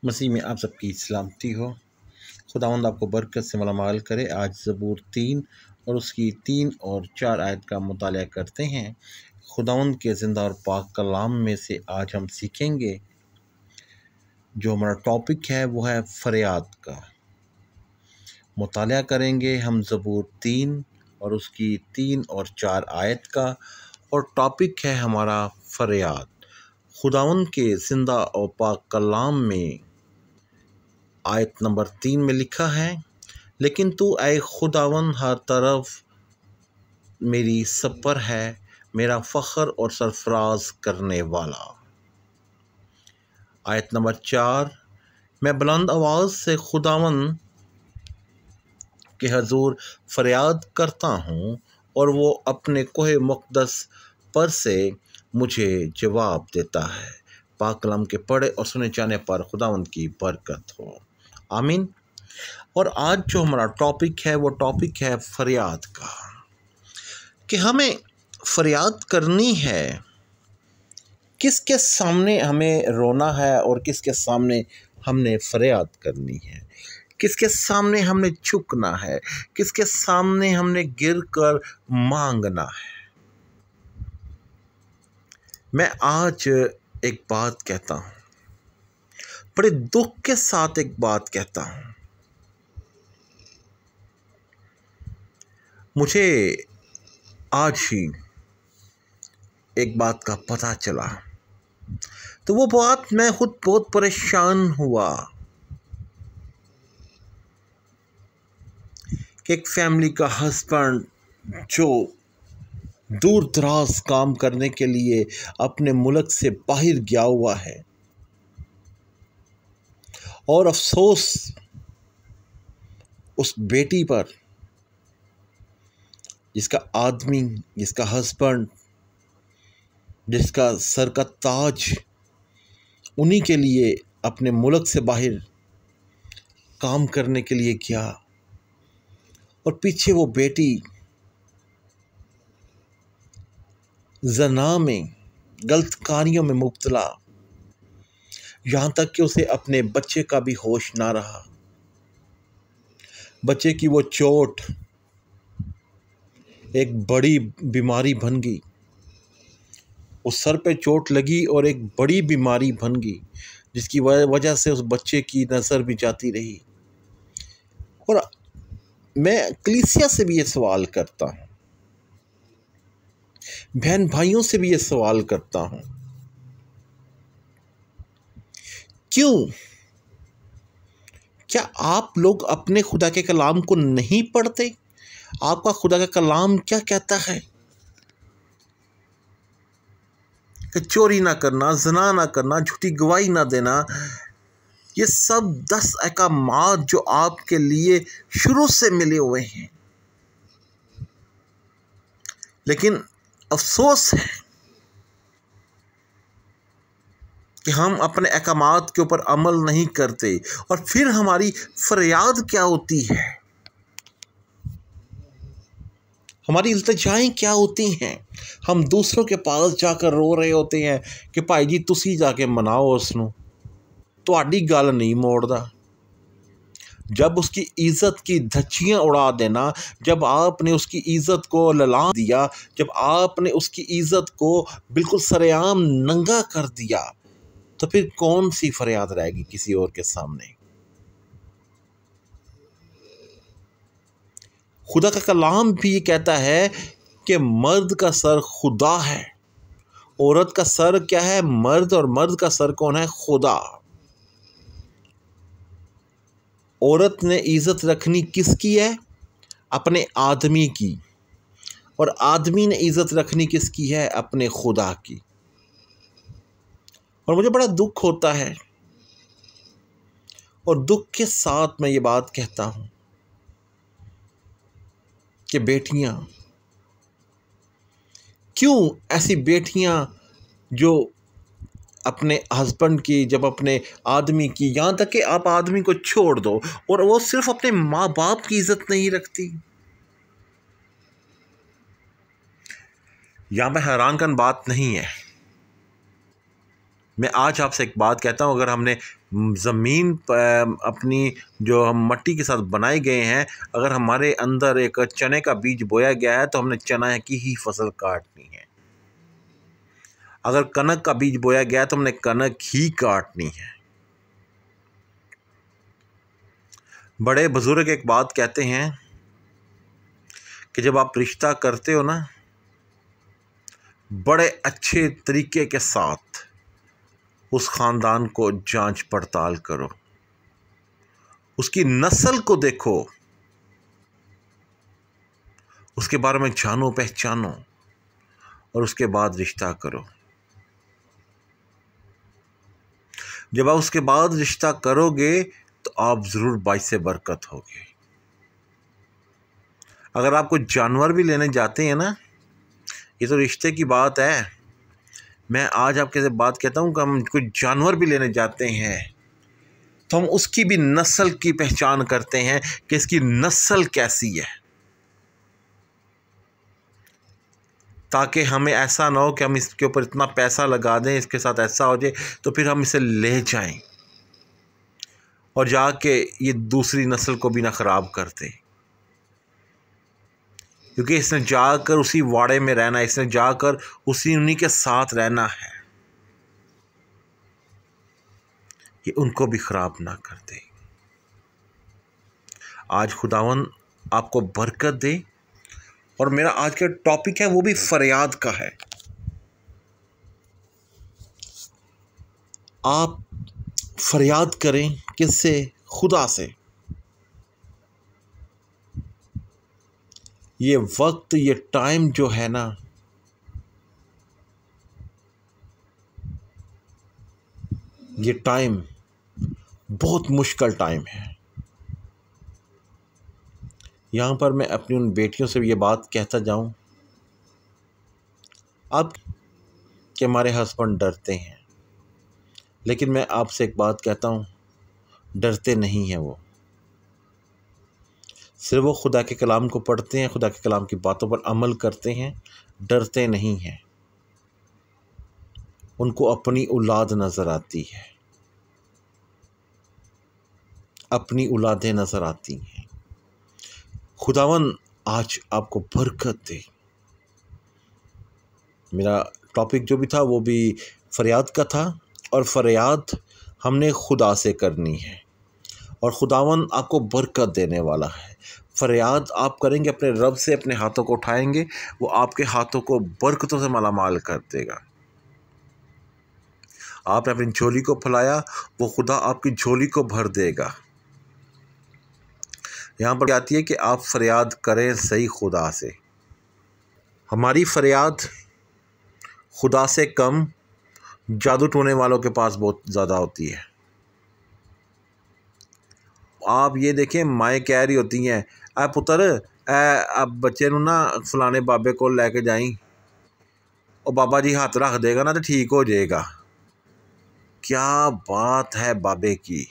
मसीह में आप सबकी सलामती हो। खुदावंद आपको बरकत से मालामाल करे। आज ज़बूर 3 और उसकी 3 और 4 आयत का मुताला करते हैं। खुदावंद के ज़िंदा और पाक कलाम में से आज हम सीखेंगे। जो हमारा टॉपिक है वो है फरियाद का। मुताला करेंगे हम ज़बूर 3 और उसकी 3 और 4 आयत का, और टॉपिक है हमारा फरियाद। खुदावंद के ज़िंदा और पाक कलाम में आयत नंबर 3 में लिखा है, लेकिन तू ऐ खुदावन हर तरफ मेरी सपर है, मेरा फ़ख्र और सरफराज करने वाला। आयत नंबर 4, मैं बुलंद आवाज़ से खुदावन के हजूर फरियाद करता हूँ और वो अपने कोहे मुक़द्दस पर से मुझे जवाब देता है। पाक कलाम के पढ़े और सुने जाने पर खुदावंद की बरकत हो, आमीन। और आज जो हमारा टॉपिक है वो टॉपिक है फरियाद का, कि हमें फरियाद करनी है। किसके सामने हमें रोना है और किसके सामने हमने फरियाद करनी है, किसके सामने हमने झुकना है, किसके सामने हमने गिरकर मांगना है। मैं आज एक बात कहता हूँ, बड़े दुख के साथ एक बात कहता हूँ। मुझे आज ही एक बात का पता चला, तो वो बात मैं खुद बहुत परेशान हुआ कि एक फैमिली का हस्बैंड जो दूर दराज काम करने के लिए अपने मुल्क से बाहर गया हुआ है, और अफसोस उस बेटी पर जिसका आदमी, जिसका हस्बैंड, जिसका सर का ताज उन्हीं के लिए अपने मुल्क से बाहर काम करने के लिए गया, और पीछे वो बेटी ज़ना में, गलत कार्यों में मुब्तला, यहाँ तक कि उसे अपने बच्चे का भी होश ना रहा। बच्चे की वो चोट एक बड़ी बीमारी बन गई। उस सर पे चोट लगी और एक बड़ी बीमारी बन गई, जिसकी वजह से उस बच्चे की नज़र भी जाती रही। और मैं कलीसिया से भी ये सवाल करता हूँ, बहन भाइयों से भी ये सवाल करता हूँ, क्यों? क्या आप लोग अपने खुदा के कलाम को नहीं पढ़ते? आपका खुदा का कलाम क्या कहता है कि चोरी ना करना, ज़ना ना करना, झूठी गवाही ना देना, ये सब 10 अहकामात जो आपके लिए शुरू से मिले हुए हैं। लेकिन अफसोस है कि हम अपने अहकामात के ऊपर अमल नहीं करते, और फिर हमारी फरियाद क्या होती है, हमारी इल्तिजाएं क्या होती हैं। हम दूसरों के पास जाकर रो रहे होते हैं कि भाई जी तुसी जाके मनाओ उसनू, तुहाडी गल नहीं मोड़दा। जब उसकी इज़्ज़त की धज्जियाँ उड़ा देना, जब आपने उसकी इज़्ज़त को ललाम दिया, जब आपने उसकी इज़्ज़त को बिल्कुल सरेआम नंगा कर दिया, तो फिर कौन सी फरियाद रहेगी किसी और के सामने। खुदा का कलाम भी ये कहता है कि मर्द का सर खुदा है, औरत का सर क्या है? मर्द। और मर्द का सर कौन है? खुदा। औरत ने इज़्ज़त रखनी किसकी है? अपने आदमी की। और आदमी ने इज़्ज़त रखनी किसकी है? अपने खुदा की। और मुझे बड़ा दुख होता है, और दुख के साथ मैं ये बात कहता हूँ कि बेटियाँ, क्यों ऐसी बेटियाँ जो अपने हस्बैंड की, जब अपने आदमी की, यहाँ तक कि आप आदमी को छोड़ दो, और वो सिर्फ अपने माँ बाप की इज़्ज़त नहीं रखती। यहाँ पे हैरानकन बात नहीं है, मैं आज आपसे एक बात कहता हूँ, अगर हमने ज़मीन अपनी जो हम मट्टी के साथ बनाए गए हैं, अगर हमारे अंदर एक चने का बीज बोया गया है तो हमने चना की ही फसल काटनी है। अगर कनक का बीज बोया गया है तो हमने कनक ही काटनी है। बड़े बुजुर्ग एक बात कहते हैं कि जब आप रिश्ता करते हो ना, बड़े अच्छे तरीके के साथ उस ख़ानदान को जांच पड़ताल करो, उसकी नस्ल को देखो, उसके बारे में जानो पहचानो और उसके बाद रिश्ता करो। जब आप उसके बाद रिश्ता करोगे तो आप ज़रूर बाइसे बरकत होगे। अगर आप कोई जानवर भी लेने जाते हैं ना, ये तो रिश्ते की बात है, मैं आज आपके से बात कहता हूँ कि हम कोई जानवर भी लेने जाते हैं तो हम उसकी भी नस्ल की पहचान करते हैं कि इसकी नस्ल कैसी है, ताकि हमें ऐसा ना हो कि हम इसके ऊपर इतना पैसा लगा दें, इसके साथ ऐसा हो जाए तो फिर हम इसे ले जाएं और जाके ये दूसरी नस्ल को भी ना ख़राब कर दें। क्योंकि इसने जाकर उसी वाड़े में रहना है, इसने जाकर उन्हीं के साथ रहना है, ये उनको भी ख़राब ना कर दे। आज खुदावन आपको बरकत दे। और मेरा आज का टॉपिक है वो भी फरियाद का है। आप फरियाद करें किससे? खुदा से। ये वक्त, ये टाइम जो है ना, ये टाइम बहुत मुश्किल टाइम है। यहाँ पर मैं अपनी उन बेटियों से ये बात कहता जाऊँ, अब कि हमारे हस्बैंड डरते हैं, लेकिन मैं आपसे एक बात कहता हूँ, डरते नहीं हैं। वो सिर्फ वो खुदा के कलाम को पढ़ते हैं, खुदा के कलाम की बातों पर अमल करते हैं, डरते नहीं हैं। उनको अपनी औलाद नज़र आती है, अपनी औलादें नज़र आती हैं। खुदावन आज आपको बरकत दे। मेरा टॉपिक जो भी था वो भी फरियाद का था, और फरियाद हमने खुदा से करनी है और खुदावन आपको बरकत देने वाला है। फरियाद आप करेंगे अपने रब से, अपने हाथों को उठाएंगे, वो आपके हाथों को बरकतों से मालामाल कर देगा। आपने अपनी झोली को फैलाया, वो खुदा आपकी झोली को भर देगा। यहाँ पर आती है कि आप फरियाद करें सही खुदा से। हमारी फरियाद खुदा से कम जादू टोने वालों के पास बहुत ज़्यादा होती है। आप ये देखें, माएँ कह रही होती हैं, ए पुत्र अब बच्चे नूं ना फलाने बाबे को लैके जाई, और बाबा जी हाथ रख देगा ना तो ठीक हो जाएगा। क्या बात है बाबे की!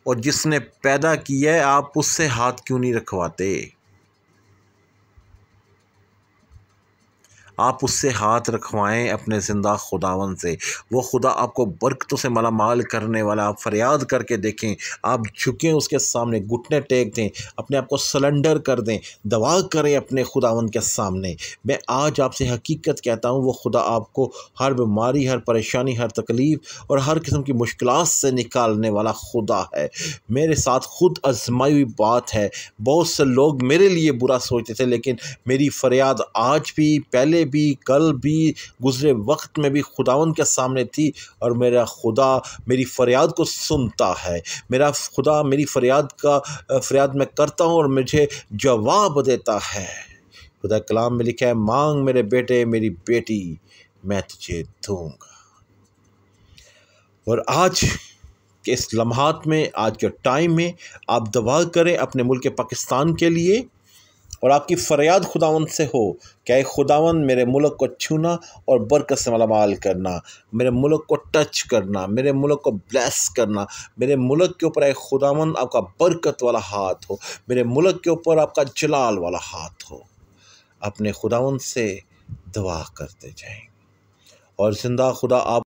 और जिसने पैदा किया है आप उससे हाथ क्यों नहीं रखवाते? आप उससे हाथ रखवाएं, अपने ज़िंदा खुदावन से। वो खुदा आपको बरकतों से मालामाल करने वाला। आप फरियाद करके देखें, आप झुकें उसके सामने, घुटने टेक दें, अपने आप को सरेंडर कर दें, दुआ करें अपने खुदावन के सामने। मैं आज आपसे हकीकत कहता हूँ, वो खुदा आपको हर बीमारी, हर परेशानी, हर तकलीफ़ और हर किस्म की मुश्किलात से निकालने वाला खुदा है। मेरे साथ खुद आजमाई हुई बात है। बहुत से लोग मेरे लिए बुरा सोचते थे, लेकिन मेरी फरियाद आज भी, पहले भी, कल भी, गुज़रे वक्त में भी खुदावन के सामने थी, और मेरा खुदा मेरी फरियाद को सुनता है। मेरा खुदा मेरी फरियाद मैं करता हूँ और मुझे जवाब देता है। खुदा कलाम में लिखा है, मांग मेरे बेटे मेरी बेटी, मैं तुझे दूंगा। और आज के इस लम्हात में, आज के टाइम में आप दुआ करें अपने मुल्क पाकिस्तान के लिए, और आपकी फरियाद खुदावन से हो क्या खुदावन मेरे मुल्क को छूना और बरकत से मालामाल करना, मेरे मुल्क को टच करना, मेरे मुल्क को ब्लेस करना, मेरे मुल्क के ऊपर खुदावन आपका बरकत वाला हाथ हो, मेरे मुल्क के ऊपर आपका जलाल वाला हाथ हो। अपने खुदावन से दुआ करते जाएं और ज़िंदा खुदा आप